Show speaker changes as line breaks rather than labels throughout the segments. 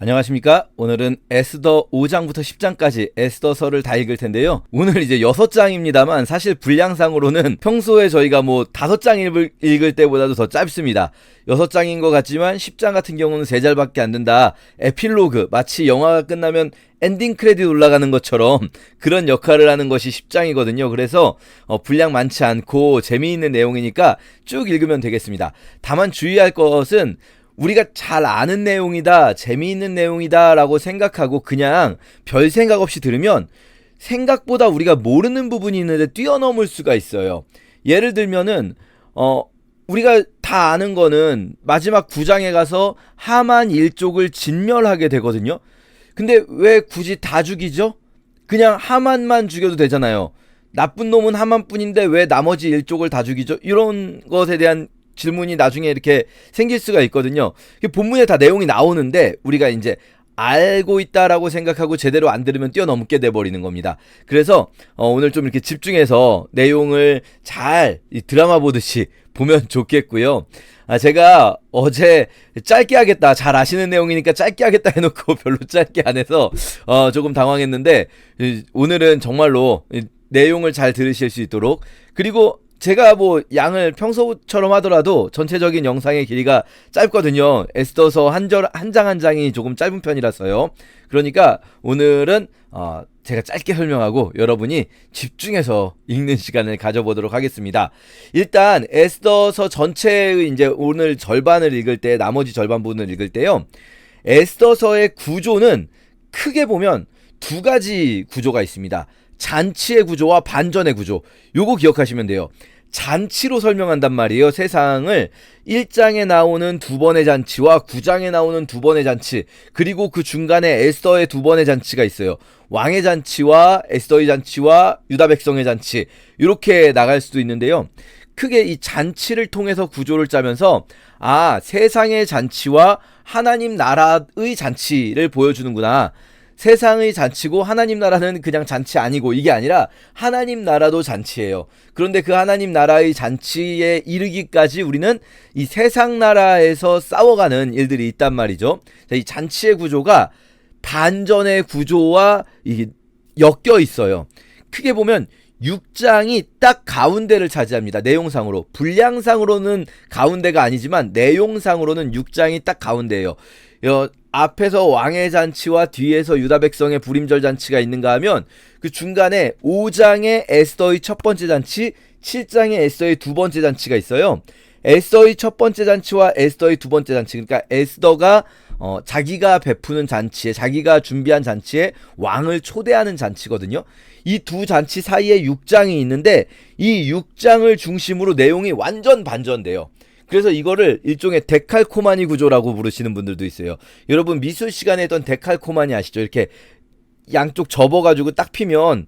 안녕하십니까? 오늘은 에스더 5장부터 10장까지 에스더서를 다 읽을 텐데요. 오늘 이제 6장입니다만 사실 분량상으로는 평소에 저희가 뭐 5장 읽을 때보다도 더 짧습니다. 6장인 것 같지만 10장 같은 경우는 3절밖에 안 된다. 에필로그, 마치 영화가 끝나면 엔딩 크레딧 올라가는 것처럼 그런 역할을 하는 것이 10장이거든요. 그래서 분량 많지 않고 재미있는 내용이니까 쭉 읽으면 되겠습니다. 다만 주의할 것은 우리가 잘 아는 내용이다, 재미있는 내용이다 라고 생각하고 그냥 별 생각 없이 들으면 생각보다 우리가 모르는 부분이 있는데 뛰어넘을 수가 있어요. 예를 들면은 우리가 다 아는 거는 마지막 9장에 가서 하만 일족을 진멸하게 되거든요. 근데 왜 굳이 다 죽이죠? 그냥 하만만 죽여도 되잖아요. 나쁜 놈은 하만뿐인데 왜 나머지 일족을 다 죽이죠? 이런 것에 대한 질문이 나중에 이렇게 생길 수가 있거든요. 본문에 다 내용이 나오는데 우리가 이제 알고 있다라고 생각하고 제대로 안 들으면 뛰어넘게 돼버리는 겁니다. 그래서 오늘 좀 이렇게 집중해서 내용을 잘 드라마 보듯이 보면 좋겠고요. 제가 어제 짧게 하겠다, 잘 아시는 내용이니까 짧게 하겠다 해놓고 별로 짧게 안 해서 조금 당황했는데 오늘은 정말로 내용을 잘 들으실 수 있도록, 그리고 제가 뭐 양을 평소처럼 하더라도 전체적인 영상의 길이가 짧거든요. 에스더서 한 장 한 장이 조금 짧은 편이라서요. 그러니까 오늘은 제가 짧게 설명하고 여러분이 집중해서 읽는 시간을 가져보도록 하겠습니다. 일단 에스더서 전체의 이제 오늘 절반을 읽을 때, 나머지 절반 부분을 읽을 때요, 에스더서의 구조는 크게 보면 두 가지 구조가 있습니다. 잔치의 구조와 반전의 구조. 요거 기억하시면 돼요. 잔치로 설명한단 말이에요. 세상을 1장에 나오는 두 번의 잔치와 9장에 나오는 두 번의 잔치, 그리고 그 중간에 에스더의 두 번의 잔치가 있어요. 왕의 잔치와 에스더의 잔치와 유다 백성의 잔치, 이렇게 나갈 수도 있는데요. 크게 이 잔치를 통해서 구조를 짜면서 세상의 잔치와 하나님 나라의 잔치를 보여주는구나. 세상의 잔치고 하나님 나라는 그냥 잔치 아니고, 이게 아니라 하나님 나라도 잔치예요. 그런데 그 하나님 나라의 잔치에 이르기까지 우리는 이 세상 나라에서 싸워가는 일들이 있단 말이죠. 이 잔치의 구조가 반전의 구조와 이게 엮여 있어요. 크게 보면 6장이 딱 가운데를 차지합니다. 내용상으로. 분량상으로는 가운데가 아니지만 내용상으로는 6장이 딱 가운데예요. 앞에서 왕의 잔치와 뒤에서 유다 백성의 부림절 잔치가 있는가 하면 그 중간에 5장에 에스더의 첫 번째 잔치, 7장에 에스더의 두 번째 잔치가 있어요. 에스더의 첫 번째 잔치와 에스더의 두 번째 잔치, 그러니까 에스더가 자기가 베푸는 잔치에, 자기가 준비한 잔치에 왕을 초대하는 잔치거든요. 이 두 잔치 사이에 6장이 있는데 이 6장을 중심으로 내용이 완전 반전돼요. 그래서 이거를 일종의 데칼코마니 구조라고 부르시는 분들도 있어요. 여러분 미술 시간에 했던 데칼코마니 아시죠? 이렇게 양쪽 접어가지고 딱 피면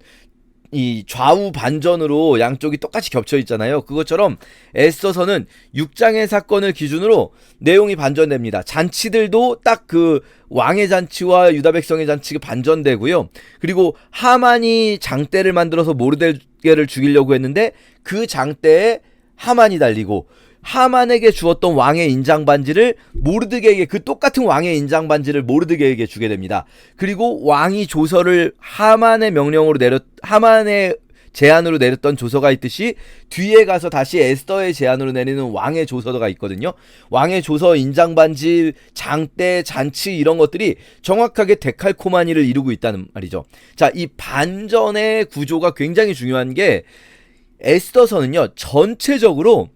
이 좌우 반전으로 양쪽이 똑같이 겹쳐 있잖아요. 그것처럼 에스더서는 6장의 사건을 기준으로 내용이 반전됩니다. 잔치들도 딱 그 왕의 잔치와 유다 백성의 잔치가 반전되고요. 그리고 하만이 장대를 만들어서 모르드게를 죽이려고 했는데 그 장대에 하만이 달리고, 하만에게 주었던 왕의 인장반지를 모르드게에게, 그 똑같은 왕의 인장반지를 모르드게에게 주게 됩니다. 그리고 왕이 조서를 하만의 명령으로 하만의 제안으로 내렸던 조서가 있듯이 뒤에 가서 다시 에스더의 제안으로 내리는 왕의 조서가 있거든요. 왕의 조서, 인장반지, 장대, 잔치, 이런 것들이 정확하게 데칼코마니를 이루고 있다는 말이죠. 자, 이 반전의 구조가 굉장히 중요한 게, 에스더서는요 전체적으로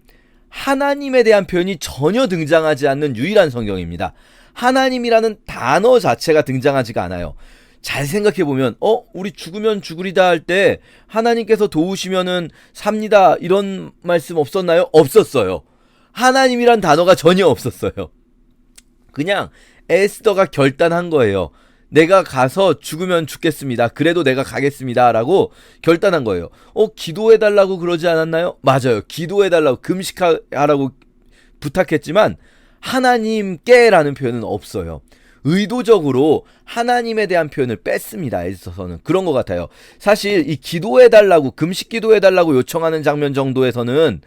하나님에 대한 표현이 전혀 등장하지 않는 유일한 성경입니다. 하나님이라는 단어 자체가 등장하지가 않아요. 잘 생각해보면 우리 죽으면 죽으리다 할 때 하나님께서 도우시면은 삽니다, 이런 말씀 없었나요? 없었어요. 하나님이란 단어가 전혀 없었어요. 그냥 에스더가 결단한 거예요. 내가 가서 죽으면 죽겠습니다. 그래도 내가 가겠습니다. 라고 결단한 거예요. 기도해달라고 그러지 않았나요? 맞아요. 기도해달라고, 금식하라고 부탁했지만 하나님께 라는 표현은 없어요. 의도적으로 하나님에 대한 표현을 뺐습니다. 에스더서는 그런 것 같아요. 사실 이 기도해달라고, 금식 기도해달라고 요청하는 장면 정도에서는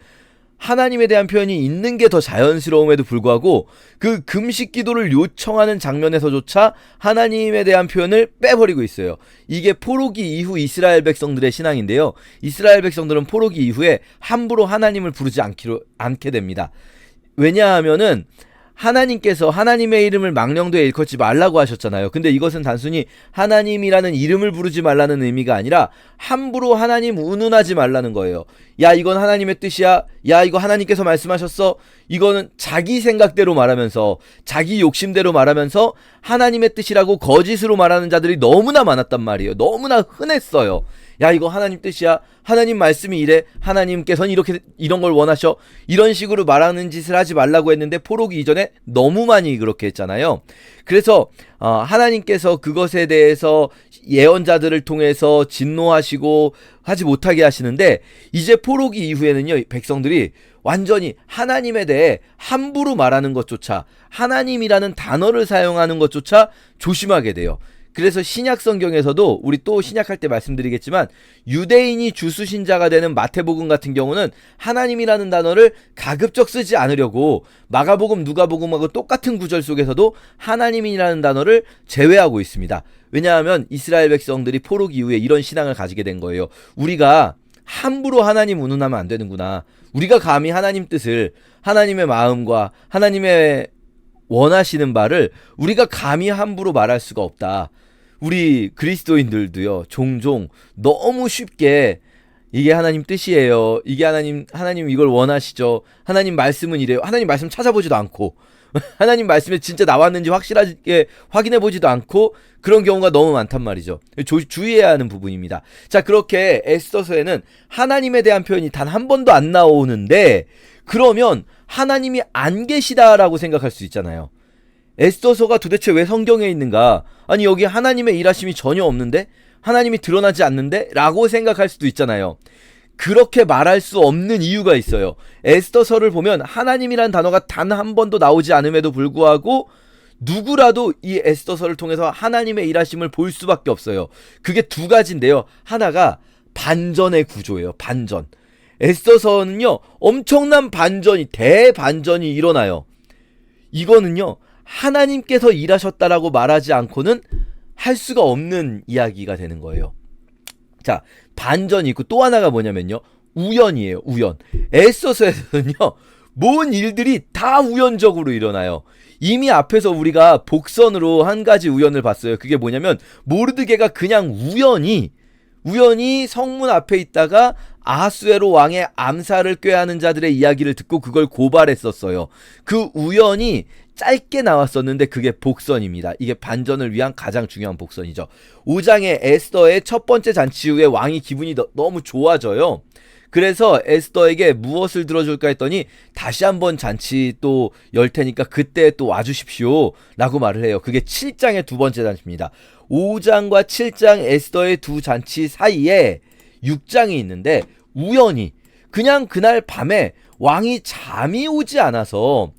하나님에 대한 표현이 있는 게 더 자연스러움에도 불구하고 그 금식 기도를 요청하는 장면에서조차 하나님에 대한 표현을 빼버리고 있어요. 이게 포로기 이후 이스라엘 백성들의 신앙인데요. 이스라엘 백성들은 포로기 이후에 함부로 하나님을 부르지 않게 됩니다. 왜냐하면은 하나님께서 하나님의 이름을 망령되이 일컫지 말라고 하셨잖아요. 근데 이것은 단순히 하나님이라는 이름을 부르지 말라는 의미가 아니라 함부로 하나님 운운하지 말라는 거예요. 야, 이건 하나님의 뜻이야. 야, 이거 하나님께서 말씀하셨어. 이거는 자기 생각대로 말하면서, 자기 욕심대로 말하면서 하나님의 뜻이라고 거짓으로 말하는 자들이 너무나 많았단 말이에요. 너무나 흔했어요. 야, 이거 하나님 뜻이야. 하나님 말씀이 이래. 하나님께서는 이런 걸 원하셔. 이런 식으로 말하는 짓을 하지 말라고 했는데 포로기 이전에 너무 많이 그렇게 했잖아요. 그래서 하나님께서 그것에 대해서 예언자들을 통해서 진노하시고 하지 못하게 하시는데, 이제 포로기 이후에는요, 백성들이 완전히 하나님에 대해 함부로 말하는 것조차, 하나님이라는 단어를 사용하는 것조차 조심하게 돼요. 그래서 신약 성경에서도, 우리 또 신약할 때 말씀드리겠지만, 유대인이 주수신자가 되는 마태복음 같은 경우는 하나님이라는 단어를 가급적 쓰지 않으려고 마가복음, 누가복음하고 똑같은 구절 속에서도 하나님이라는 단어를 제외하고 있습니다. 왜냐하면 이스라엘 백성들이 포로기 이후에 이런 신앙을 가지게 된 거예요. 우리가 함부로 하나님 운운하면 안 되는구나. 우리가 감히 하나님 뜻을, 하나님의 마음과 하나님의 원하시는 바를 우리가 감히 함부로 말할 수가 없다. 우리 그리스도인들도요, 종종 너무 쉽게 이게 하나님 뜻이에요, 이게 하나님 이걸 원하시죠, 하나님 말씀은 이래요, 하나님 말씀 찾아보지도 않고 하나님 말씀에 진짜 나왔는지 확실하게 확인해보지도 않고 그런 경우가 너무 많단 말이죠. 주의해야 하는 부분입니다. 자, 그렇게 에스더서에는 하나님에 대한 표현이 단 한 번도 안 나오는데, 그러면 하나님이 안 계시다라고 생각할 수 있잖아요. 에스더서가 도대체 왜 성경에 있는가? 아니, 여기 하나님의 일하심이 전혀 없는데? 하나님이 드러나지 않는데? 라고 생각할 수도 있잖아요. 그렇게 말할 수 없는 이유가 있어요. 에스더서를 보면 하나님이란 단어가 단 한 번도 나오지 않음에도 불구하고 누구라도 이 에스더서를 통해서 하나님의 일하심을 볼 수밖에 없어요. 그게 두 가지인데요. 하나가 반전의 구조예요. 반전. 에스더서는요, 엄청난 반전이, 대반전이 일어나요. 이거는요, 하나님께서 일하셨다라고 말하지 않고는 할 수가 없는 이야기가 되는 거예요. 자, 반전이 있고 또 하나가 뭐냐면요, 우연이에요. 우연. 에스더서에서는요, 모든 일들이 다 우연적으로 일어나요. 이미 앞에서 우리가 복선으로 한 가지 우연을 봤어요. 그게 뭐냐면, 모르드게가 그냥 우연히 성문 앞에 있다가 아하수에로 왕의 암살을 꾀하는 자들의 이야기를 듣고 그걸 고발했었어요. 그 우연이 짧게 나왔었는데 그게 복선입니다. 이게 반전을 위한 가장 중요한 복선이죠. 5장의 에스더의 첫 번째 잔치 후에 왕이 기분이 너무 좋아져요. 그래서 에스더에게 무엇을 들어줄까 했더니, 다시 한번 잔치 또 열 테니까 그때 또 와주십시오 라고 말을 해요. 그게 7장의 두 번째 잔치입니다. 5장과 7장 에스더의 두 잔치 사이에 6장이 있는데, 우연히 그냥 그날 밤에 왕이 잠이 오지 않아서,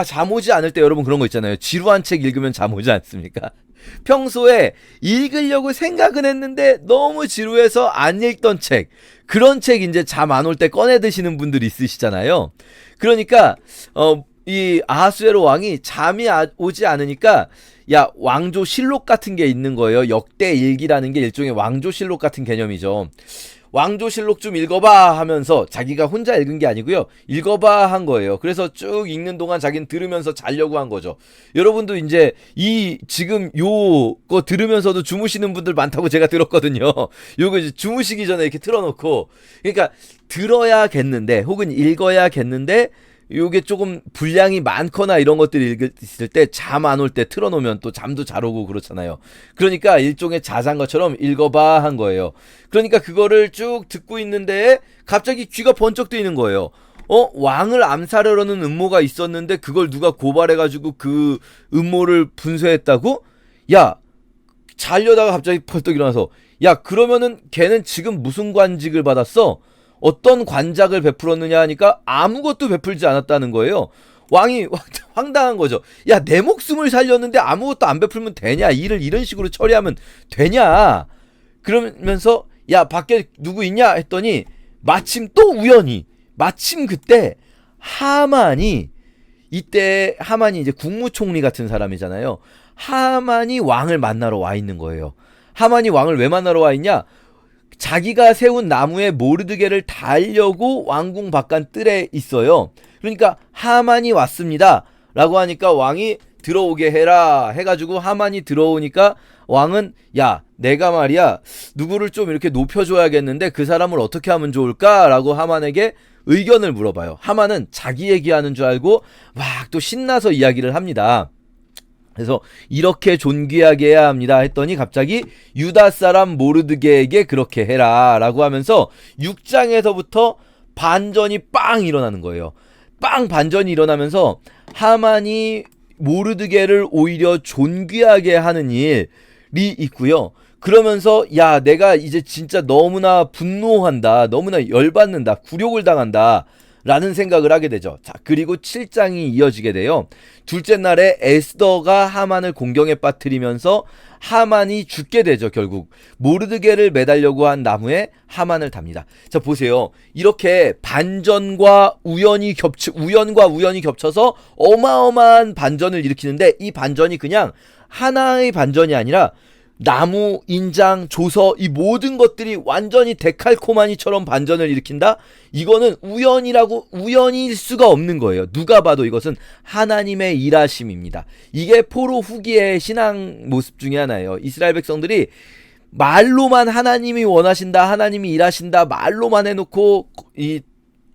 잠 오지 않을 때 여러분 그런 거 있잖아요. 지루한 책 읽으면 잠 오지 않습니까? 평소에 읽으려고 생각은 했는데 너무 지루해서 안 읽던 책, 그런 책 이제 잠 안 올 때 꺼내 드시는 분들이 있으시잖아요. 그러니까 이 아하수에로 왕이 잠이 오지 않으니까, 야, 왕조실록 같은 게 있는 거예요. 역대 일기라는 게 일종의 왕조실록 같은 개념이죠. 왕조실록 좀 읽어봐 하면서, 자기가 혼자 읽은 게 아니고요, 읽어봐 한 거예요. 그래서 쭉 읽는 동안 자기는 들으면서 자려고 한 거죠. 여러분도 이제 지금 요거 들으면서도 주무시는 분들 많다고 제가 들었거든요. 요거 이제 주무시기 전에 이렇게 틀어놓고, 그러니까 들어야겠는데 혹은 읽어야겠는데, 요게 조금 분량이 많거나 이런 것들이 읽을 때, 잠 안 올 때 틀어놓으면 또 잠도 잘 오고 그렇잖아요. 그러니까 일종의 자장가처럼 읽어봐 한 거예요. 그러니까 그거를 쭉 듣고 있는데 갑자기 귀가 번쩍 뜨이는 거예요. 왕을 암살하려는 음모가 있었는데 그걸 누가 고발해가지고 그 음모를 분쇄했다고? 야, 자려다가 갑자기 펄떡 일어나서, 야, 그러면은 걔는 지금 무슨 관직을 받았어? 어떤 관작을 베풀었느냐 하니까 아무것도 베풀지 않았다는 거예요. 왕이 황당한 거죠. 야, 내 목숨을 살렸는데 아무것도 안 베풀면 되냐? 일을 이런 식으로 처리하면 되냐? 그러면서, 야, 밖에 누구 있냐? 했더니 마침 또 우연히 마침 그때 하만이, 이때 하만이 이제 국무총리 같은 사람이잖아요. 하만이 왕을 만나러 와 있는 거예요. 하만이 왕을 왜 만나러 와 있냐? 자기가 세운 나무에 모르드게를 달려고 왕궁 바깥 뜰에 있어요. 그러니까 하만이 왔습니다 라고 하니까 왕이 들어오게 해라 해가지고 하만이 들어오니까 왕은 야, 내가 말이야 누구를 좀 이렇게 높여줘야겠는데 그 사람을 어떻게 하면 좋을까? 라고 하만에게 의견을 물어봐요. 하만은 자기 얘기하는 줄 알고 막 또 신나서 이야기를 합니다. 그래서 이렇게 존귀하게 해야 합니다 했더니 갑자기 유다 사람 모르드게에게 그렇게 해라 라고 하면서 6장에서부터 반전이 빵 일어나는 거예요. 빵 반전이 일어나면서 하만이 모르드게를 오히려 존귀하게 하는 일이 있고요. 그러면서 야, 내가 이제 진짜 너무나 분노한다, 너무나 열받는다, 굴욕을 당한다 라는 생각을 하게 되죠. 자, 그리고 7장이 이어지게 돼요. 둘째 날에 에스더가 하만을 공경에 빠뜨리면서 하만이 죽게 되죠. 결국 모르드게를 매달려고 한 나무에 하만을 답니다. 자, 보세요. 이렇게 반전과 우연과 우연이 겹쳐서 어마어마한 반전을 일으키는데, 이 반전이 그냥 하나의 반전이 아니라 나무, 인장, 조서 이 모든 것들이 완전히 데칼코마니처럼 반전을 일으킨다? 이거는 우연일 수가 없는 거예요. 누가 봐도 이것은 하나님의 일하심입니다. 이게 포로 후기의 신앙 모습 중에 하나예요. 이스라엘 백성들이 말로만 하나님이 원하신다, 하나님이 일하신다 말로만 해놓고 이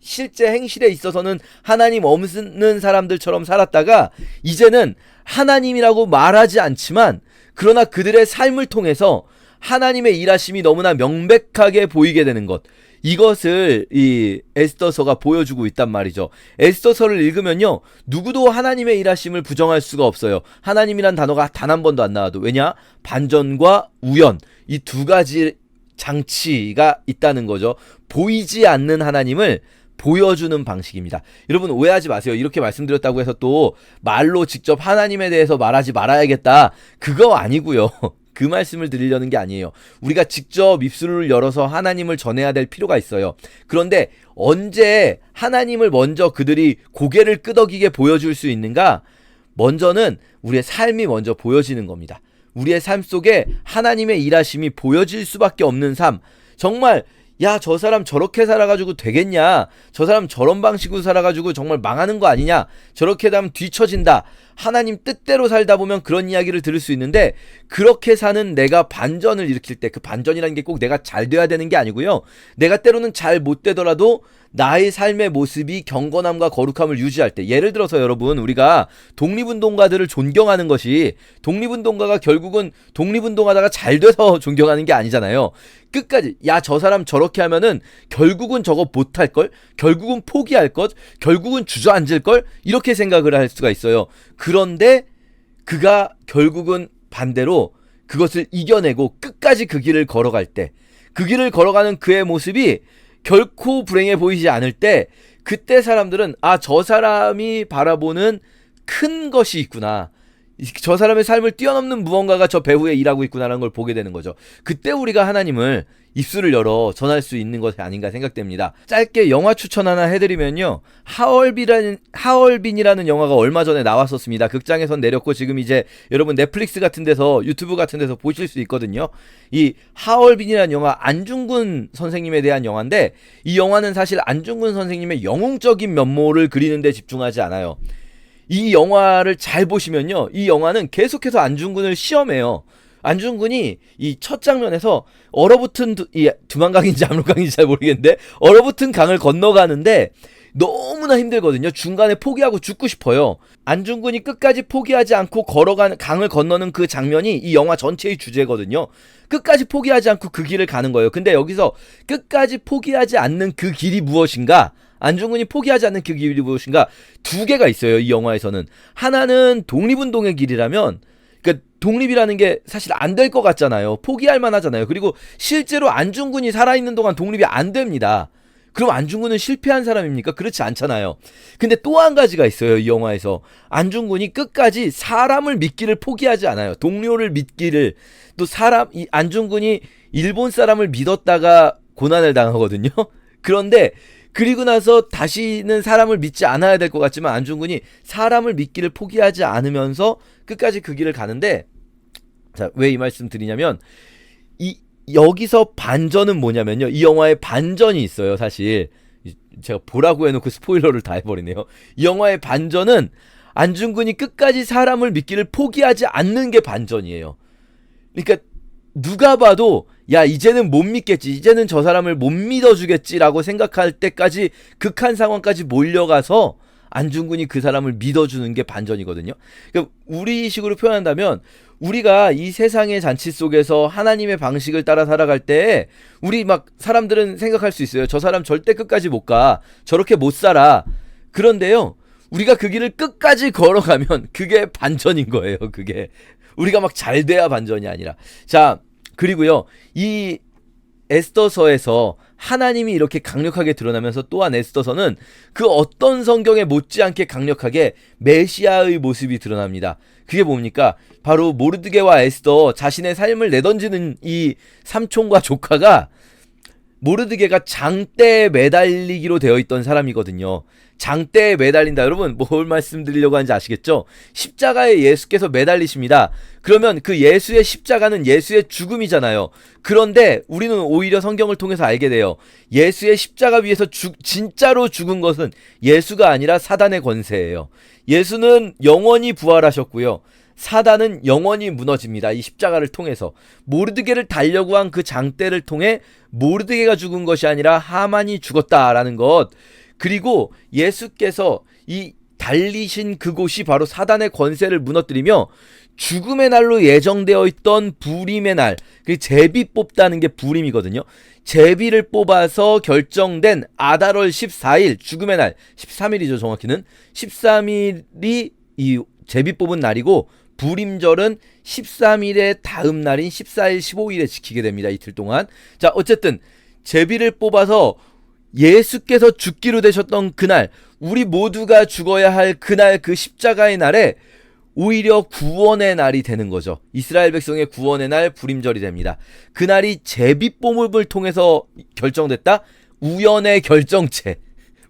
실제 행실에 있어서는 하나님 없는 사람들처럼 살았다가 이제는 하나님이라고 말하지 않지만 그러나 그들의 삶을 통해서 하나님의 일하심이 너무나 명백하게 보이게 되는 것, 이것을 이 에스더서가 보여주고 있단 말이죠. 에스더서를 읽으면요, 누구도 하나님의 일하심을 부정할 수가 없어요. 하나님이란 단어가 단 한 번도 안 나와도. 왜냐? 반전과 우연, 이 두 가지 장치가 있다는 거죠. 보이지 않는 하나님을 보여주는 방식입니다. 여러분 오해하지 마세요. 이렇게 말씀드렸다고 해서 또 말로 직접 하나님에 대해서 말하지 말아야겠다, 그거 아니고요. 그 말씀을 드리려는 게 아니에요. 우리가 직접 입술을 열어서 하나님을 전해야 될 필요가 있어요. 그런데 언제 하나님을 먼저 그들이 고개를 끄덕이게 보여줄 수 있는가? 먼저는 우리의 삶이 먼저 보여지는 겁니다. 우리의 삶 속에 하나님의 일하심이 보여질 수밖에 없는 삶. 정말 야, 저 사람 저렇게 살아가지고 되겠냐? 저 사람 저런 방식으로 살아가지고 정말 망하는 거 아니냐? 저렇게 되면 뒤처진다. 하나님 뜻대로 살다 보면 그런 이야기를 들을 수 있는데, 그렇게 사는 내가 반전을 일으킬 때, 그 반전이라는 게 꼭 내가 잘 돼야 되는 게 아니고요. 내가 때로는 잘 못 되더라도 나의 삶의 모습이 경건함과 거룩함을 유지할 때, 예를 들어서 여러분, 우리가 독립운동가들을 존경하는 것이, 독립운동가가 결국은 독립운동하다가 잘 돼서 존경하는 게 아니잖아요. 끝까지 야, 저 사람 저렇게 하면은 결국은 저거 못할걸, 결국은 포기할것, 결국은 주저앉을걸, 이렇게 생각을 할 수가 있어요. 그런데 그가 결국은 반대로 그것을 이겨내고 끝까지 그 길을 걸어갈 때, 그 길을 걸어가는 그의 모습이 결코 불행해 보이지 않을 때, 그때 사람들은 아, 저 사람이 바라보는 큰 것이 있구나, 저 사람의 삶을 뛰어넘는 무언가가 저 배후에 일하고 있구나라는 걸 보게 되는 거죠. 그때 우리가 하나님을 입술을 열어 전할 수 있는 것이 아닌가 생각됩니다. 짧게 영화 추천 하나 해드리면요, 하얼빈이라는 영화가 얼마 전에 나왔었습니다. 극장에선 내렸고 지금 이제 여러분 넷플릭스 같은 데서, 유튜브 같은 데서 보실 수 있거든요. 이 하얼빈이라는 영화, 안중근 선생님에 대한 영화인데, 이 영화는 사실 안중근 선생님의 영웅적인 면모를 그리는 데 집중하지 않아요. 이 영화를 잘 보시면요, 이 영화는 계속해서 안중근을 시험해요. 안중근이 이 첫 장면에서 얼어붙은 두만강인지 압록강인지 잘 모르겠는데 얼어붙은 강을 건너가는데 너무나 힘들거든요. 중간에 포기하고 죽고 싶어요. 안중근이 끝까지 포기하지 않고 걸어가는, 강을 건너는 그 장면이 이 영화 전체의 주제거든요. 끝까지 포기하지 않고 그 길을 가는 거예요. 근데 여기서 끝까지 포기하지 않는 그 길이 무엇인가? 안중근이 포기하지 않는 그 길이 무엇인가? 두 개가 있어요, 이 영화에서는. 하나는 독립운동의 길이라면, 그러니까 독립이라는 게 사실 안 될 것 같잖아요. 포기할 만하잖아요. 그리고 실제로 안중근이 살아있는 동안 독립이 안 됩니다. 그럼 안중근은 실패한 사람입니까? 그렇지 않잖아요. 근데 또 한 가지가 있어요, 이 영화에서. 안중근이 끝까지 사람을 믿기를 포기하지 않아요. 동료를 믿기를. 또 이 안중근이 일본 사람을 믿었다가 고난을 당하거든요. 그런데 그리고 나서 다시는 사람을 믿지 않아야 될 것 같지만 안중근이 사람을 믿기를 포기하지 않으면서 끝까지 그 길을 가는데, 자, 왜 이 말씀 드리냐면 여기서 반전은 뭐냐면요, 이 영화에 반전이 있어요. 사실 제가 보라고 해놓고 스포일러를 다 해버리네요. 이 영화의 반전은 안중근이 끝까지 사람을 믿기를 포기하지 않는 게 반전이에요. 그러니까 누가 봐도 야, 이제는 못 믿겠지, 이제는 저 사람을 못 믿어주겠지라고 생각할 때까지, 극한 상황까지 몰려가서 안중근이 그 사람을 믿어주는 게 반전이거든요. 그러니까 우리식으로 표현한다면, 우리가 이 세상의 잔치 속에서 하나님의 방식을 따라 살아갈 때 우리 막 사람들은 생각할 수 있어요. 저 사람 절대 끝까지 못 가, 저렇게 못 살아. 그런데요, 우리가 그 길을 끝까지 걸어가면 그게 반전인 거예요. 그게 우리가 막 잘 돼야 반전이 아니라. 자, 그리고요, 이 에스더서에서 하나님이 이렇게 강력하게 드러나면서 또한 에스더서는 그 어떤 성경에 못지않게 강력하게 메시아의 모습이 드러납니다. 그게 뭡니까? 바로 모르드게와 에스더, 자신의 삶을 내던지는 이 삼촌과 조카가, 모르드게가 장대에 매달리기로 되어 있던 사람이거든요. 장대에 매달린다. 여러분, 뭘 말씀드리려고 하는지 아시겠죠? 십자가에 예수께서 매달리십니다. 그러면 그 예수의 십자가는 예수의 죽음이잖아요. 그런데 우리는 오히려 성경을 통해서 알게 돼요. 예수의 십자가 위에서 진짜로 죽은 것은 예수가 아니라 사단의 권세예요. 예수는 영원히 부활하셨고요, 사단은 영원히 무너집니다. 이 십자가를 통해서. 모르드게를 달려고 한 그 장대를 통해 모르드게가 죽은 것이 아니라 하만이 죽었다라는 것. 그리고 예수께서 이 달리신 그곳이 바로 사단의 권세를 무너뜨리며 죽음의 날로 예정되어 있던 부림의 날, 그 제비 뽑다는 게 부림이거든요. 제비를 뽑아서 결정된 아달월 14일, 죽음의 날, 13일이죠 정확히는. 13일이 이 제비 뽑은 날이고, 부림절은 13일의 다음 날인 14일, 15일에 지키게 됩니다. 이틀 동안. 자, 어쨌든 제비를 뽑아서 예수께서 죽기로 되셨던 그날, 우리 모두가 죽어야 할 그날, 그 십자가의 날에 오히려 구원의 날이 되는 거죠. 이스라엘 백성의 구원의 날, 부림절이 됩니다. 그날이 제비뽑음을 통해서 결정됐다? 우연의 결정체.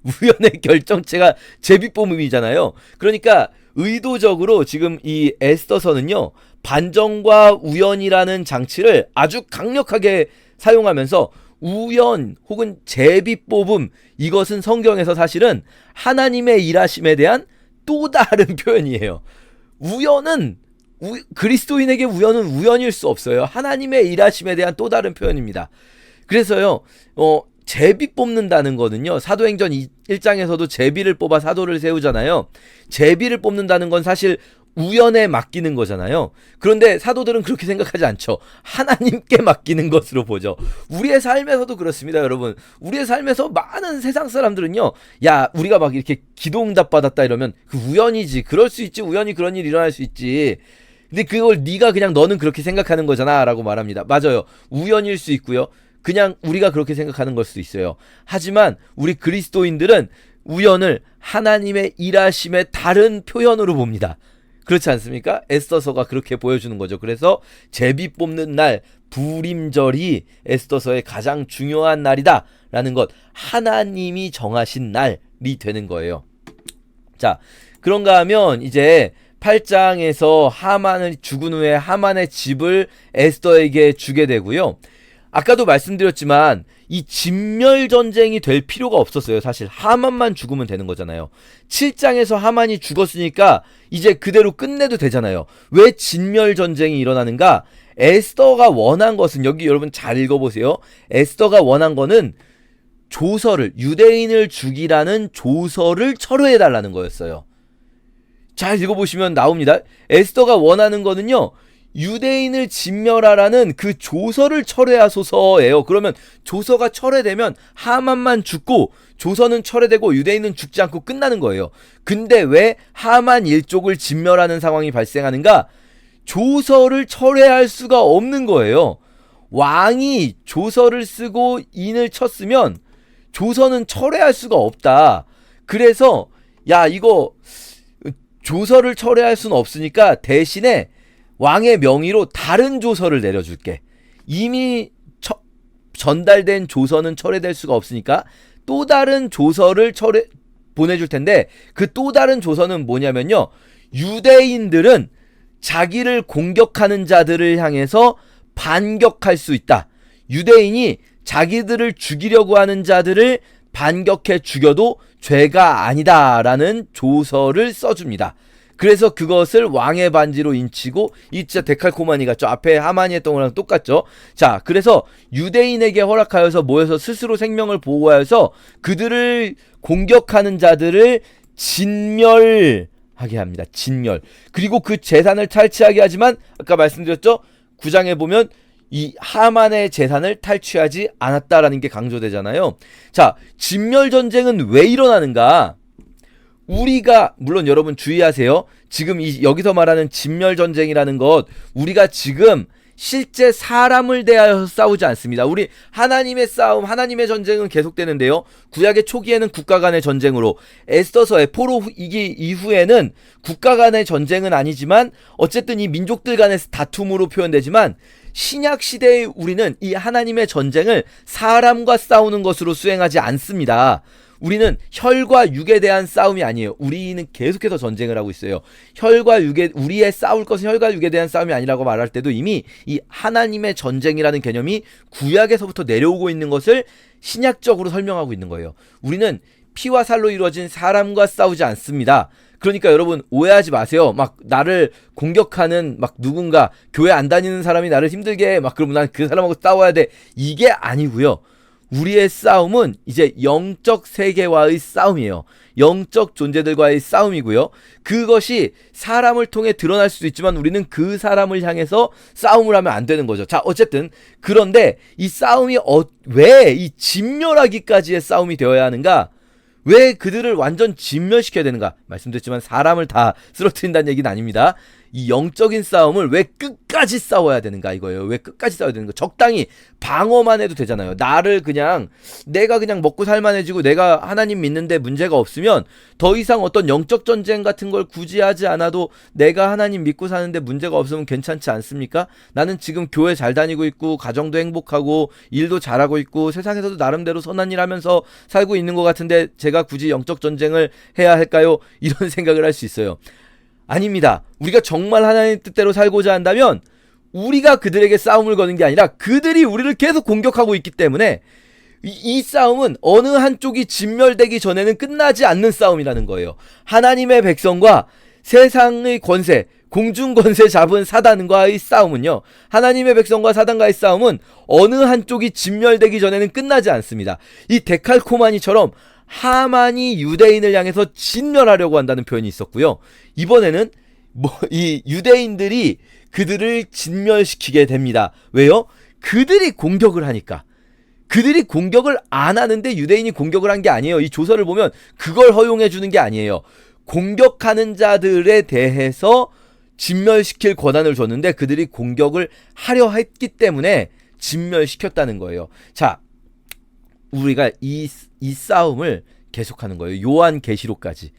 우연의 결정체가 제비뽑음이잖아요. 그러니까 의도적으로 지금 이 에스더서는요, 반전과 우연이라는 장치를 아주 강력하게 사용하면서 우연 혹은 제비뽑음, 이것은 성경에서 사실은 하나님의 일하심에 대한 또 다른 표현이에요. 우연은 그리스도인에게 우연은 우연일 수 없어요. 하나님의 일하심에 대한 또 다른 표현입니다. 그래서요, 제비 뽑는다는 거는요, 사도행전 1장에서도 제비를 뽑아 사도를 세우잖아요. 제비를 뽑는다는 건 사실 우연에 맡기는 거잖아요. 그런데 사도들은 그렇게 생각하지 않죠. 하나님께 맡기는 것으로 보죠. 우리의 삶에서도 그렇습니다, 여러분. 우리의 삶에서 많은 세상 사람들은요, 야, 우리가 막 이렇게 기도응답 받았다 이러면 그 우연이지, 그럴 수 있지, 우연히 그런 일이 일어날 수 있지. 근데 그걸 네가 그냥 너는 그렇게 생각하는 거잖아 라고 말합니다. 맞아요. 우연일 수 있고요, 그냥 우리가 그렇게 생각하는 걸 수도 있어요. 하지만 우리 그리스도인들은 우연을 하나님의 일하심의 다른 표현으로 봅니다. 그렇지 않습니까? 에스더서가 그렇게 보여주는 거죠. 그래서 제비 뽑는 날, 부림절이 에스더서의 가장 중요한 날이다 라는 것, 하나님이 정하신 날이 되는 거예요. 자, 그런가 하면 이제 8장에서 하만을 죽은 후에 하만의 집을 에스더에게 주게 되고요. 아까도 말씀드렸지만 이 진멸전쟁이 될 필요가 없었어요. 사실 하만만 죽으면 되는 거잖아요. 7장에서 하만이 죽었으니까 이제 그대로 끝내도 되잖아요. 왜 진멸전쟁이 일어나는가? 에스더가 원한 것은, 여기 여러분 잘 읽어보세요. 에스더가 원한 거는 조서를, 유대인을 죽이라는 조서를 철회해달라는 거였어요. 잘 읽어보시면 나옵니다. 에스더가 원하는 거는요, 유대인을 진멸하라는 그 조서를 철회하소서예요. 그러면 조서가 철회되면 하만만 죽고 조서는 철회되고 유대인은 죽지 않고 끝나는 거예요. 근데 왜 하만 일족을 진멸하는 상황이 발생하는가? 조서를 철회할 수가 없는 거예요. 왕이 조서를 쓰고 인을 쳤으면 조서는 철회할 수가 없다. 그래서 야, 이거 조서를 철회할 수는 없으니까 대신에 왕의 명의로 다른 조서를 내려줄게. 이미 전달된 조서는 철회될 수가 없으니까 또 다른 조서를 보내줄 텐데 그 또 다른 조서는 뭐냐면요. 유대인들은 자기를 공격하는 자들을 향해서 반격할 수 있다. 유대인이 자기들을 죽이려고 하는 자들을 반격해 죽여도 죄가 아니다라는 조서를 써줍니다. 그래서 그것을 왕의 반지로 인치고, 이 진짜 데칼코마니 같죠? 앞에 하만이 했던 거랑 똑같죠? 자, 그래서 유대인에게 허락하여서 모여서 스스로 생명을 보호하여서 그들을 공격하는 자들을 진멸하게 합니다. 진멸. 그리고 그 재산을 탈취하게 하지만 아까 말씀드렸죠? 9장에 보면 이 하만의 재산을 탈취하지 않았다라는 게 강조되잖아요. 자, 진멸전쟁은 왜 일어나는가? 우리가, 물론 여러분 주의하세요. 지금 여기서 말하는 진멸전쟁이라는 것, 우리가 지금 실제 사람을 대하여 싸우지 않습니다. 우리 하나님의 싸움, 하나님의 전쟁은 계속되는데요. 구약의 초기에는 국가 간의 전쟁으로, 에스더서의 포로 이후에는 국가 간의 전쟁은 아니지만 어쨌든 이 민족들 간의 다툼으로 표현되지만, 신약 시대에 우리는 이 하나님의 전쟁을 사람과 싸우는 것으로 수행하지 않습니다. 우리는 혈과 육에 대한 싸움이 아니에요. 우리는 계속해서 전쟁을 하고 있어요. 혈과 육에, 우리의 싸울 것은 혈과 육에 대한 싸움이 아니라고 말할 때도 이미 이 하나님의 전쟁이라는 개념이 구약에서부터 내려오고 있는 것을 신약적으로 설명하고 있는 거예요. 우리는 피와 살로 이루어진 사람과 싸우지 않습니다. 그러니까 여러분 오해하지 마세요. 막 나를 공격하는 막 누군가, 교회 안 다니는 사람이 나를 힘들게 해. 막 그러면 난 그 사람하고 싸워야 돼. 이게 아니고요. 우리의 싸움은 이제 영적 세계와의 싸움이에요. 영적 존재들과의 싸움이고요. 그것이 사람을 통해 드러날 수도 있지만 우리는 그 사람을 향해서 싸움을 하면 안 되는 거죠. 자, 어쨌든 그런데 이 싸움이 왜 이 진멸하기까지의 싸움이 되어야 하는가? 왜 그들을 완전 진멸시켜야 되는가? 말씀드렸지만 사람을 다 쓰러뜨린다는 얘기는 아닙니다. 이 영적인 싸움을 왜 끝까지 싸워야 되는가 이거예요. 왜 끝까지 싸워야 되는가? 적당히 방어만 해도 되잖아요. 내가 그냥 먹고 살만해지고 내가 하나님 믿는데 문제가 없으면 더 이상 어떤 영적 전쟁 같은 걸 굳이 하지 않아도 내가 하나님 믿고 사는데 문제가 없으면 괜찮지 않습니까? 나는 지금 교회 잘 다니고 있고 가정도 행복하고 일도 잘하고 있고 세상에서도 나름대로 선한 일 하면서 살고 있는 것 같은데 제가 굳이 영적 전쟁을 해야 할까요? 이런 생각을 할 수 있어요. 아닙니다. 우리가 정말 하나님 뜻대로 살고자 한다면 우리가 그들에게 싸움을 거는 게 아니라 그들이 우리를 계속 공격하고 있기 때문에 이 싸움은 어느 한쪽이 진멸되기 전에는 끝나지 않는 싸움이라는 거예요. 하나님의 백성과 세상의 권세, 공중 권세 잡은 사단과의 싸움은요, 하나님의 백성과 사단과의 싸움은 어느 한쪽이 진멸되기 전에는 끝나지 않습니다. 이 데칼코마니처럼 하만이 유대인을 향해서 진멸하려고 한다는 표현이 있었고요. 이번에는 이 유대인들이 그들을 진멸시키게 됩니다. 왜요? 그들이 공격을 하니까. 그들이 공격을 안 하는데 유대인이 공격을 한 게 아니에요. 이 조서를 보면 그걸 허용해 주는 게 아니에요. 공격하는 자들에 대해서 진멸시킬 권한을 줬는데 그들이 공격을 하려 했기 때문에 진멸시켰다는 거예요. 자, 우리가 이 싸움을 계속하는 거예요. 요한계시록까지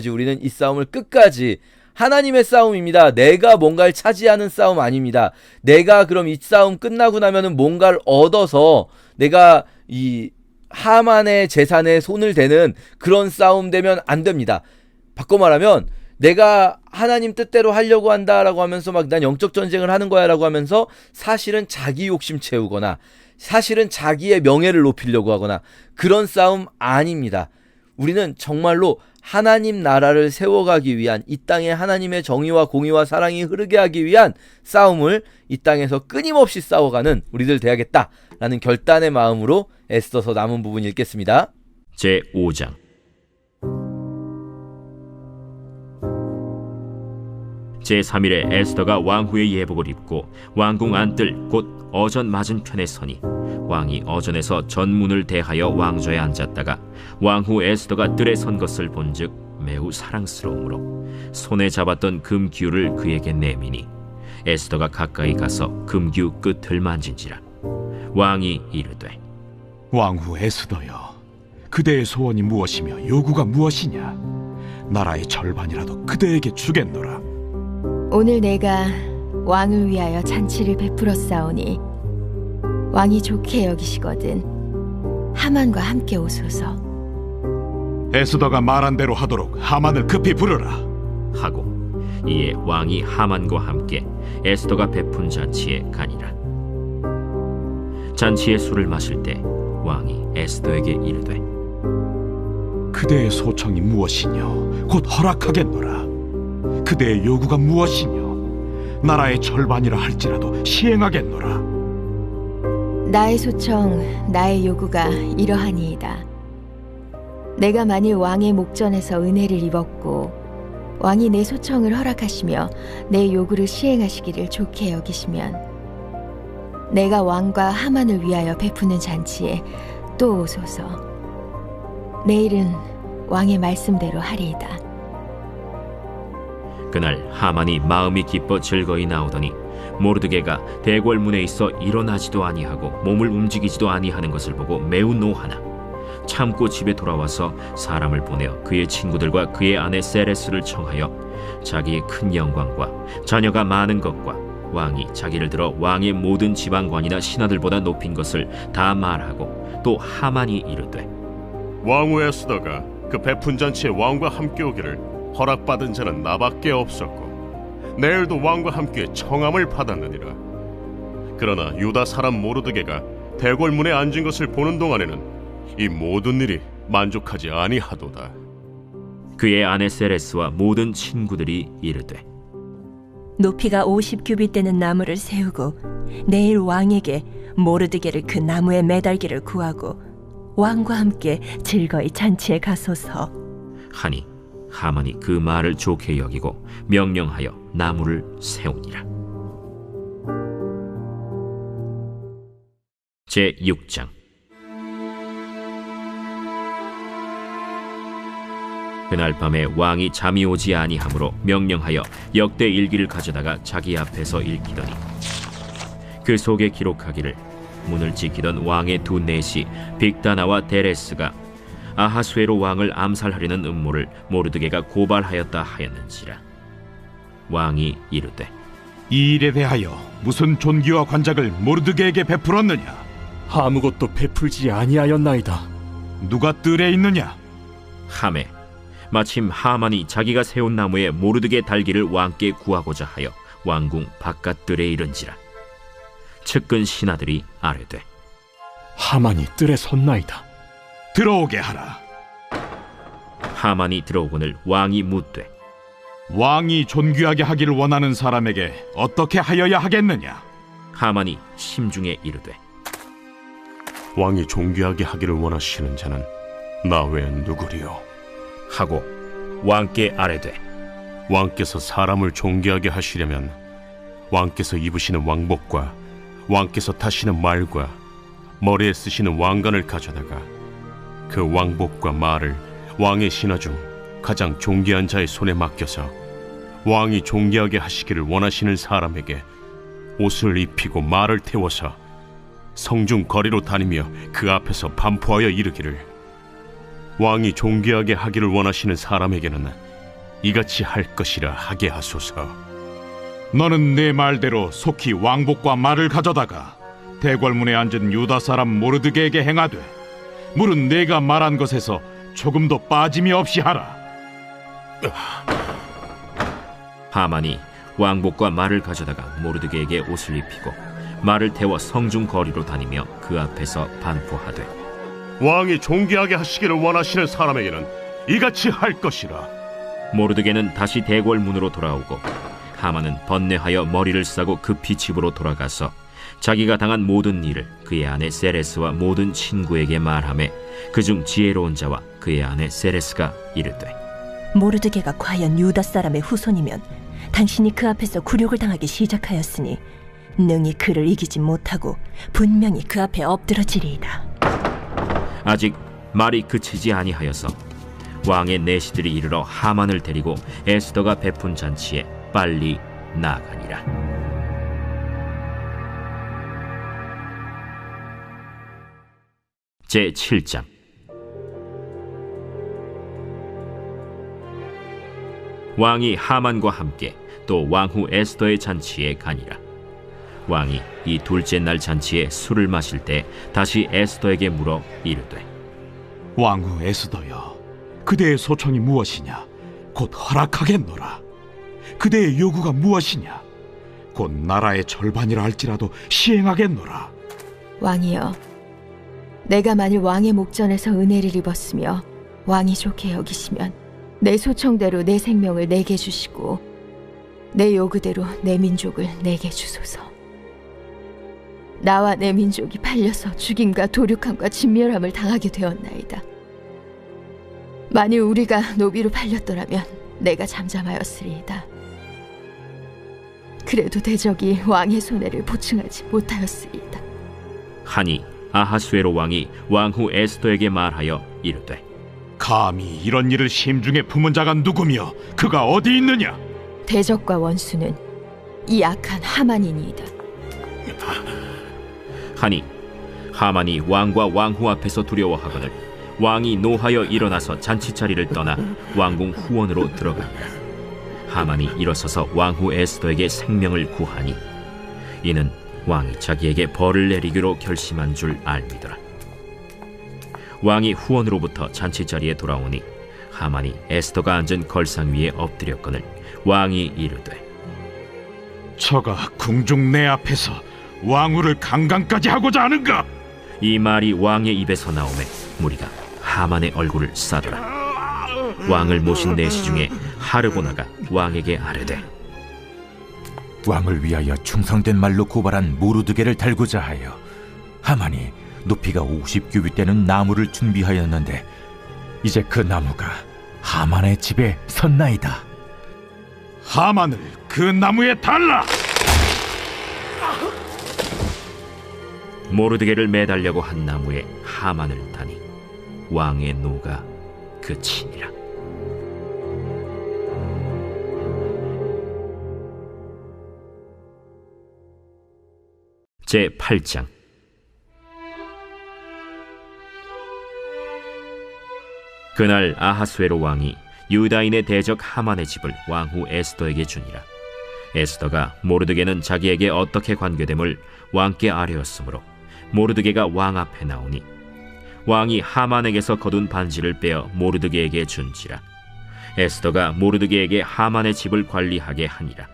우리는 이 싸움을 끝까지, 하나님의 싸움입니다. 내가 뭔가를 차지하는 싸움 아닙니다. 내가 그럼 이 싸움 끝나고 나면은 뭔가를 얻어서 내가 이 하만의 재산에 손을 대는 그런 싸움 되면 안 됩니다. 바꿔 말하면 내가 하나님 뜻대로 하려고 한다라고 하면서 막 난 영적 전쟁을 하는 거야 라고 하면서 사실은 자기 욕심 채우거나 사실은 자기의 명예를 높이려고 하거나 그런 싸움 아닙니다. 우리는 정말로 하나님 나라를 세워가기 위한, 이 땅에 하나님의 정의와 공의와 사랑이 흐르게 하기 위한 싸움을 이 땅에서 끊임없이 싸워가는 우리들 돼야겠다라는 결단의 마음으로 에스더서 남은 부분 읽겠습니다.
제5장. 제3일에 에스더가 왕후의 예복을 입고 왕궁 안뜰 곧 어전 맞은편에 서니 왕이 어전에서 전문을 대하여 왕좌에 앉았다가 왕후 에스더가 뜰에 선 것을 본즉 매우 사랑스러우므로 손에 잡았던 금기울을 그에게 내미니 에스더가 가까이 가서 금기우 끝을 만진지라. 왕이 이르되,
왕후 에스더여, 그대의 소원이 무엇이며 요구가 무엇이냐? 나라의 절반이라도 그대에게 주겠노라.
오늘 내가 왕을 위하여 잔치를 베풀었사오니 왕이 좋게 여기시거든 하만과 함께 오소서.
에스더가 말한 대로 하도록 하만을 급히 부르라.
하고 이에 왕이 하만과 함께 에스더가 베푼 잔치에 가니라. 잔치의 술을 마실 때 왕이 에스더에게 이르되
그대의 소청이 무엇이뇨? 곧 허락하겠노라. 그대의 요구가 무엇이뇨? 나라의 절반이라 할지라도 시행하겠노라.
나의 소청, 나의 요구가 이러하니이다. 내가 만일 왕의 목전에서 은혜를 입었고 왕이 내 소청을 허락하시며 내 요구를 시행하시기를 좋게 여기시면 내가 왕과 하만을 위하여 베푸는 잔치에 또 오소서. 내일은 왕의 말씀대로 하리이다.
그날 하만이 마음이 기뻐 즐거이 나오더니 모르드게가 대궐문에 있어 일어나지도 아니하고 몸을 움직이지도 아니하는 것을 보고 매우 노하나 참고 집에 돌아와서 사람을 보내어 그의 친구들과 그의 아내 세레스를 청하여 자기의 큰 영광과 자녀가 많은 것과 왕이 자기를 들어 왕의 모든 지방관이나 신하들보다 높인 것을 다 말하고 또 하만이 이르되
왕후 에스더가 그 베푼 잔치에 왕과 함께 오기를 허락받은 자는 나밖에 없었고 내일도 왕과 함께 청함을 받았느니라. 그러나 유다 사람 모르드게가 대궐문에 앉은 것을 보는 동안에는 이 모든 일이 만족하지 아니하도다.
그의 아내 세레스와 모든 친구들이 이르되
높이가 50규빗 되는 나무를 세우고 내일 왕에게 모르드게를 그 나무에 매달기를 구하고 왕과 함께 즐거이 잔치에 가소서
하니 하만이 그 말을 좋게 여기고 명령하여 나무를 세우니라. 제6장. 그날 밤에 왕이 잠이 오지 아니하므로 명령하여 역대 일기를 가져다가 자기 앞에서 읽히더니 그 속에 기록하기를 문을 지키던 왕의 두 내시 빅다나와 데레스가 아하수에로 왕을 암살하려는 음모를 모르드게가 고발하였다 하였는지라. 왕이 이르되
이 일에 대하여 무슨 존귀와 관작을 모르드게에게 베풀었느냐?
아무것도 베풀지 아니하였나이다.
누가 뜰에 있느냐?
하매 마침 하만이 자기가 세운 나무에 모르드게 달기를 왕께 구하고자 하여 왕궁 바깥들에 이른지라. 측근 신하들이 아뢰되
하만이 뜰에 섰나이다.
들어오게 하라.
하만이 들어오거늘 왕이 묻되
왕이 존귀하게 하기를 원하는 사람에게 어떻게 하여야 하겠느냐?
하만이 심중에 이르되
왕이 존귀하게 하기를 원하시는 자는 나 외엔 누구리요?
하고 왕께 아뢰되
왕께서 사람을 존귀하게 하시려면 왕께서 입으시는 왕복과 왕께서 타시는 말과 머리에 쓰시는 왕관을 가져다가 그 왕복과 말을 왕의 신하 중 가장 존귀한 자의 손에 맡겨서 왕이 존귀하게 하시기를 원하시는 사람에게 옷을 입히고 말을 태워서 성중 거리로 다니며 그 앞에서 반포하여 이르기를 왕이 존귀하게 하기를 원하시는 사람에게는 이같이 할 것이라 하게 하소서.
너는 내 말대로 속히 왕복과 말을 가져다가 대궐문에 앉은 유다 사람 모르드게에게 행하되 물은 내가 말한 것에서 조금도 빠짐이 없이 하라.
하만이 왕복과 말을 가져다가 모르드게에게 옷을 입히고 말을 태워 성중 거리로 다니며 그 앞에서 반포하되
왕이 존귀하게 하시기를 원하시는 사람에게는 이같이 할 것이라.
모르드게는 다시 대궐문으로 돌아오고 하만은 번뇌하여 머리를 싸고 급히 집으로 돌아가서 자기가 당한 모든 일을 그의 아내 세레스와 모든 친구에게 말하매 그중 지혜로운 자와 그의 아내 세레스가 이르되
모르드게가 과연 유다 사람의 후손이면 당신이 그 앞에서 굴욕을 당하기 시작하였으니 능히 그를 이기지 못하고 분명히 그 앞에 엎드러지리이다.
아직 말이 그치지 아니하여서 왕의 내시들이 이르러 하만을 데리고 에스더가 베푼 잔치에 빨리 나아가니라. 제7장. 왕이 하만과 함께 또 왕후 에스더의 잔치에 가니라. 왕이 이 둘째 날 잔치에 술을 마실 때 다시 에스더에게 물어 이르되
왕후 에스더여, 그대의 소청이 무엇이냐? 곧 허락하겠노라. 그대의 요구가 무엇이냐? 곧 나라의 절반이라 할지라도 시행하겠노라.
왕이여, 내가 만일 왕의 목전에서 은혜를 입었으며 왕이 좋게 여기시면 내 소청대로 내 생명을 내게 주시고 내 요구대로 내 민족을 내게 주소서. 나와 내 민족이 팔려서 죽임과 도륙함과 진멸함을 당하게 되었나이다. 만일 우리가 노비로 팔렸더라면 내가 잠잠하였으리이다. 그래도 대적이 왕의 손해를 보충하지 못하였으리이다.
하니 아하수에로 왕이 왕후 에스더에게 말하여 이르되
감히 이런 일을 심중에 품은 자가 누구며 그가 어디 있느냐?
대적과 원수는 이 악한 하만이니이다.
하니 하만이 왕과 왕후 앞에서 두려워하거늘 왕이 노하여 일어나서 잔치자리를 떠나 왕궁 후원으로 들어간다. 하만이 일어서서 왕후 에스더에게 생명을 구하니 이는 왕이 자기에게 벌을 내리기로 결심한 줄 알미더라. 왕이 후원으로부터 잔치자리에 돌아오니 하만이 에스더가 앉은 걸상 위에 엎드렸거늘 왕이 이르되
저가 궁중 내 앞에서 왕후를 강간까지 하고자 하는가?
이 말이 왕의 입에서 나오매 무리가 하만의 얼굴을 싸더라. 왕을 모신 내시 중에 하르보나가 왕에게 아뢰되
왕을 위하여 충성된 말로 고발한 모르드게를 달고자 하여 하만이 높이가 50규빗 되는 나무를 준비하였는데 이제 그 나무가 하만의 집에 섰나이다.
하만을 그 나무에 달라!
모르드게를 매달려고 한 나무에 하만을 다니 왕의 노가 그치니라. 제8장. 그날 아하수에로 왕이 유다인의 대적 하만의 집을 왕후 에스더에게 주니라. 에스더가 모르드게는 자기에게 어떻게 관계됨을 왕께 아뢰었으므로 모르드게가 왕 앞에 나오니 왕이 하만에게서 거둔 반지를 빼어 모르드게에게 준지라. 에스더가 모르드게에게 하만의 집을 관리하게 하니라.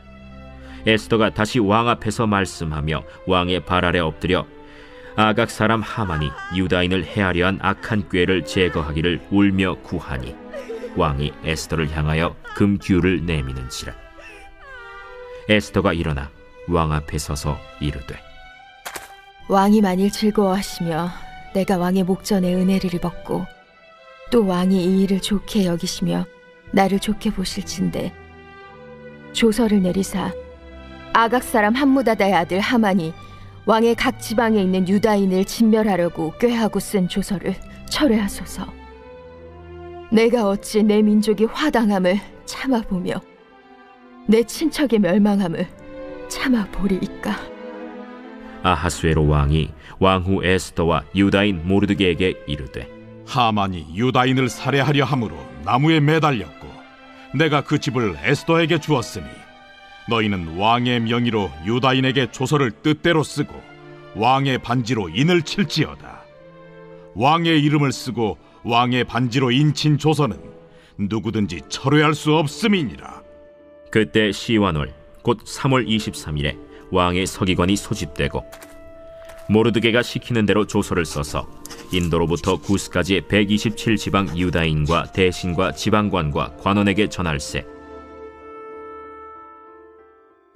에스더가 다시 왕 앞에서 말씀하며 왕의 발 아래 엎드려 아각 사람 하만이 유다인을 해하려 한 악한 꾀를 제거하기를 울며 구하니 왕이 에스더를 향하여 금규를 내미는지라. 에스더가 일어나 왕 앞에 서서 이르되
왕이 만일 즐거워하시며 내가 왕의 목전에 은혜를 입었고 또 왕이 이 일을 좋게 여기시며 나를 좋게 보실진대 조서를 내리사 아각 사람 함무다다의 아들 하만이 왕의 각 지방에 있는 유다인을 진멸하려고 꾀하고 쓴 조서를 철회하소서. 내가 어찌 내 민족이 화당함을 참아보며 내 친척의 멸망함을 참아보리이까.
아하수에로 왕이 왕후 에스더와 유다인 모르드게에게 이르되
하만이 유다인을 살해하려 함으로 나무에 매달렸고 내가 그 집을 에스더에게 주었으니 너희는 왕의 명의로 유다인에게 조서를 뜻대로 쓰고 왕의 반지로 인을 칠지어다. 왕의 이름을 쓰고 왕의 반지로 인친 조서는 누구든지 철회할 수 없음이니라.
그때 시완월 곧 3월 23일에 왕의 서기관이 소집되고 모르드게가 시키는 대로 조서를 써서 인도로부터 구스까지 127지방 유다인과 대신과 지방관과 관원에게 전할세.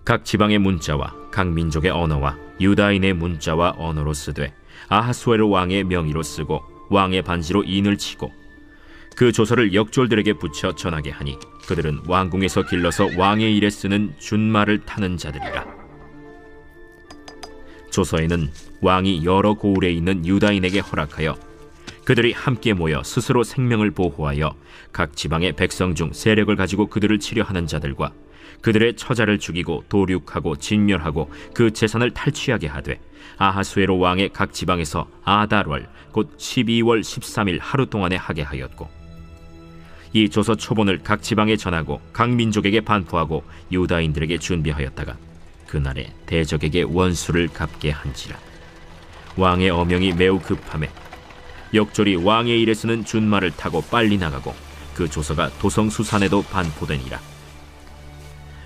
각 지방의 문자와 각 민족의 언어와 유다인의 문자와 언어로 쓰되 아하수에로 왕의 명의로 쓰고 왕의 반지로 인을 치고 그 조서를 역졸들에게 붙여 전하게 하니 그들은 왕궁에서 길러서 왕의 일에 쓰는 준말을 타는 자들이라. 조서에는 왕이 여러 고을에 있는 유다인에게 허락하여 그들이 함께 모여 스스로 생명을 보호하여 각 지방의 백성 중 세력을 가지고 그들을 치려하는 자들과 그들의 처자를 죽이고 도륙하고 진멸하고 그 재산을 탈취하게 하되 아하수에로 왕의 각 지방에서 아달월 곧 12월 13일 하루 동안에 하게 하였고 이 조서 초본을 각 지방에 전하고 각 민족에게 반포하고 유다인들에게 준비하였다가 그날에 대적에게 원수를 갚게 한지라. 왕의 어명이 매우 급함에 역졸이 왕의 일에 쓰는 준말을 타고 빨리 나가고 그 조서가 도성 수산에도 반포되니라.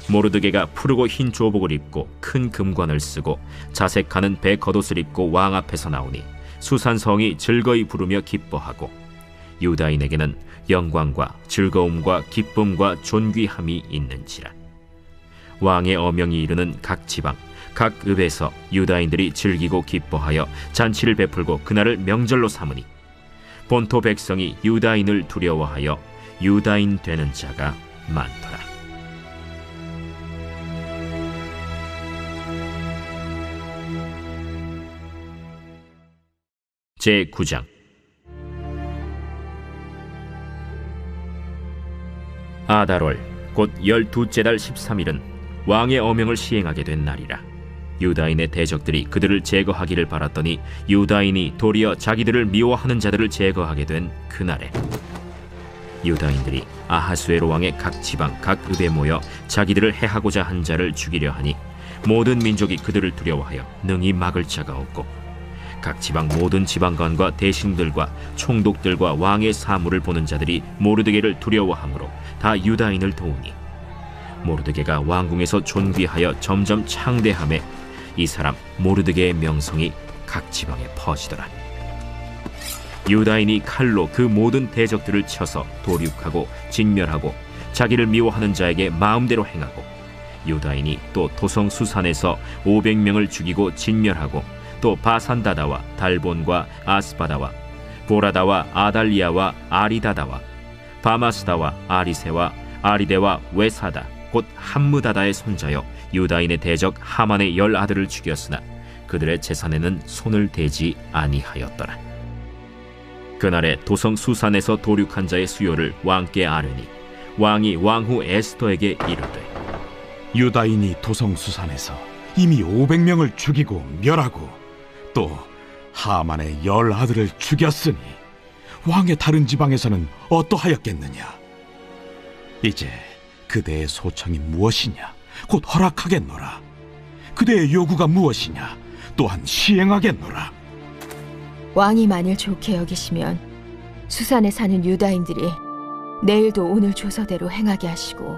모르드게가 푸르고 흰 조복을 입고 큰 금관을 쓰고 자색하는 배 겉옷을 입고 왕 앞에서 나오니 수산성이 즐거이 부르며 기뻐하고 유다인에게는 영광과 즐거움과 기쁨과 존귀함이 있는지라. 왕의 어명이 이르는 각 지방 각 읍에서 유다인들이 즐기고 기뻐하여 잔치를 베풀고 그날을 명절로 삼으니 본토 백성이 유다인을 두려워하여 유다인 되는 자가 많더라. 제9장. 아달월 곧 12째 달 13일은 왕의 어명을 시행하게 된 날이라. 유다인의 대적들이 그들을 제거하기를 바랐더니 유다인이 도리어 자기들을 미워하는 자들을 제거하게 된 그날에 유다인들이 아하수에로 왕의 각 지방 각 읍에 모여 자기들을 해하고자 한 자를 죽이려 하니 모든 민족이 그들을 두려워하여 능히 막을 자가 없고 각 지방 모든 지방관과 대신들과 총독들과 왕의 사물을 보는 자들이 모르드게를 두려워하므로 다 유다인을 도우니 모르드게가 왕궁에서 존귀하여 점점 창대함에 이 사람 모르드게의 명성이 각 지방에 퍼지더라. 유다인이 칼로 그 모든 대적들을 쳐서 도륙하고 진멸하고 자기를 미워하는 자에게 마음대로 행하고 유다인이 또 도성 수산에서 500명을 죽이고 진멸하고 또 바산다다와 달본과 아스바다와 보라다와 아달리아와 아리다다와 바마스다와 아리세와 아리데와 외사다 곧 함무다다의 손자여 유다인의 대적 하만의 10아들을 죽였으나 그들의 재산에는 손을 대지 아니하였더라. 그날에 도성 수산에서 도륙한 자의 수요를 왕께 아뢰니 왕이 왕후 에스더에게 이르되
유다인이 도성 수산에서 이미 500명을 죽이고 멸하고 또 하만의 10아들을 죽였으니 왕의 다른 지방에서는 어떠하였겠느냐? 이제 그대의 소청이 무엇이냐? 곧 허락하겠노라. 그대의 요구가 무엇이냐? 또한 시행하겠노라.
왕이 만일 좋게 여기시면 수산에 사는 유다인들이 내일도 오늘 조서대로 행하게 하시고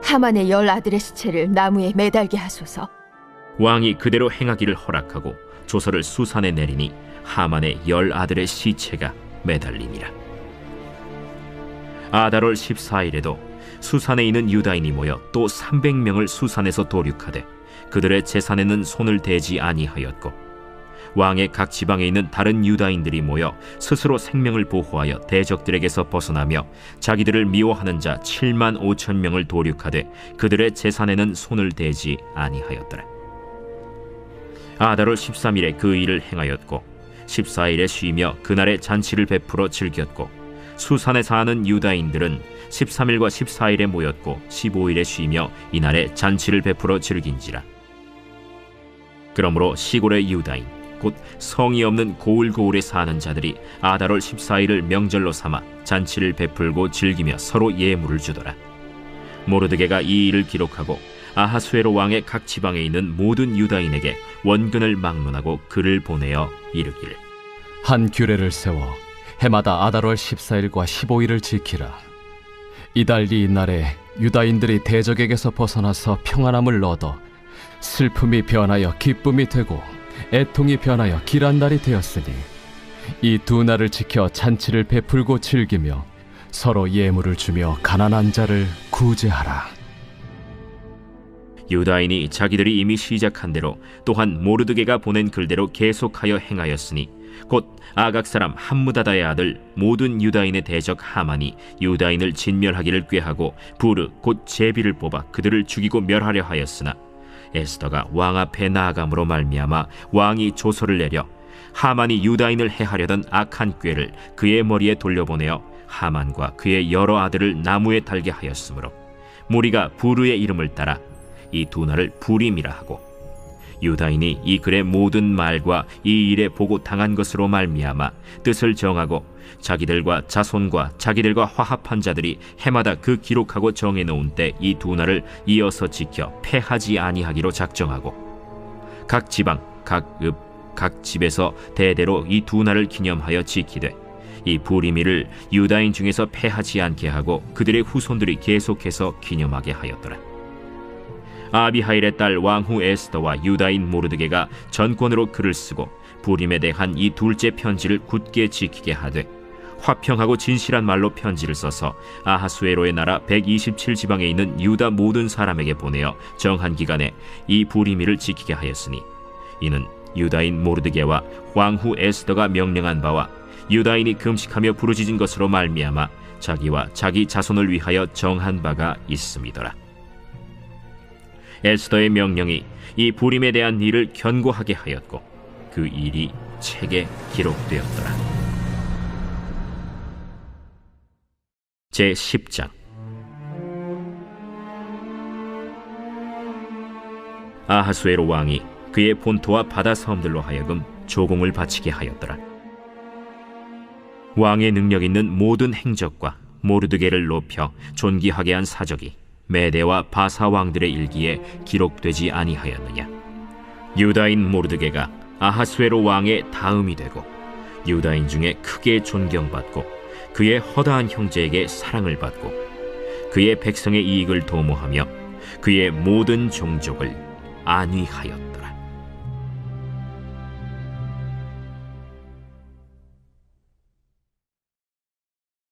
하만의 10아들의 시체를 나무에 매달게 하소서.
왕이 그대로 행하기를 허락하고 조서를 수산에 내리니 하만의 10아들의 시체가 매달리니라. 아달월 14일에도 수산에 있는 유다인이 모여 또 300명을 수산에서 도륙하되 그들의 재산에는 손을 대지 아니하였고 왕의 각 지방에 있는 다른 유다인들이 모여 스스로 생명을 보호하여 대적들에게서 벗어나며 자기들을 미워하는 자 7만 5천 명을 도륙하되 그들의 재산에는 손을 대지 아니하였더라. 아달월 13일에 그 일을 행하였고 14일에 쉬며 그날에 잔치를 베풀어 즐겼고 수산에 사는 유다인들은 13일과 14일에 모였고 15일에 쉬며 이날에 잔치를 베풀어 즐긴지라. 그러므로 시골의 유다인 곧 성이 없는 고을고을에 사는 자들이 아달월 14일을 명절로 삼아 잔치를 베풀고 즐기며 서로 예물을 주더라. 모르드게가 이 일을 기록하고 아하수에로 왕의 각 지방에 있는 모든 유다인에게 원근을 막론하고 글을 보내어 이르기를
한 규례를 세워 해마다 아달월 14일과 15일을 지키라. 이달리 이날에 유다인들이 대적에게서 벗어나서 평안함을 얻어 슬픔이 변하여 기쁨이 되고 애통이 변하여 길한 날이 되었으니 이 두 날을 지켜 잔치를 베풀고 즐기며 서로 예물을 주며 가난한 자를 구제하라.
유다인이 자기들이 이미 시작한 대로 또한 모르드게가 보낸 글대로 계속하여 행하였으니 곧 아각 사람 함무다다의 아들 모든 유다인의 대적 하만이 유다인을 진멸하기를 꾀하고 부르 곧 제비를 뽑아 그들을 죽이고 멸하려 하였으나 에스더가 왕 앞에 나아감으로 말미암아 왕이 조서를 내려 하만이 유다인을 해하려던 악한 꾀를 그의 머리에 돌려보내어 하만과 그의 여러 아들을 나무에 달게 하였으므로 무리가 부르의 이름을 따라 이 두 날을 부림이라 하고 유다인이 이 글의 모든 말과 이 일에 보고 당한 것으로 말미암아 뜻을 정하고 자기들과 자손과 자기들과 화합한 자들이 해마다 그 기록하고 정해놓은 때 이 두 날을 이어서 지켜 패하지 아니하기로 작정하고 각 지방, 각 읍, 각 집에서 대대로 이 두 날을 기념하여 지키되 이 부리미를 유다인 중에서 패하지 않게 하고 그들의 후손들이 계속해서 기념하게 하였더라. 아비하일의 딸 왕후 에스더와 유다인 모르드게가 전권으로 글을 쓰고 부림에 대한 이 둘째 편지를 굳게 지키게 하되 화평하고 진실한 말로 편지를 써서 아하수에로의 나라 127지방에 있는 유다 모든 사람에게 보내어 정한 기간에 이 부리미를 지키게 하였으니 이는 유다인 모르드게와 왕후 에스더가 명령한 바와 유다인이 금식하며 부르짖은 것으로 말미암아 자기와 자기 자손을 위하여 정한 바가 있음이더라. 에스더의 명령이 이 부림에 대한 일을 견고하게 하였고 그 일이 책에 기록되었더라. 제10장. 아하수에로 왕이 그의 본토와 바다 섬들로 하여금 조공을 바치게 하였더라. 왕의 능력 있는 모든 행적과 모르드게를 높여 존귀하게 한 사적이 메대와 바사 왕들의 일기에 기록되지 아니하였느냐. 유다인 모르드게가 아하수에로 왕의 다음이 되고 유다인 중에 크게 존경받고 그의 허다한 형제에게 사랑을 받고 그의 백성의 이익을 도모하며 그의 모든 종족을 안위하였다.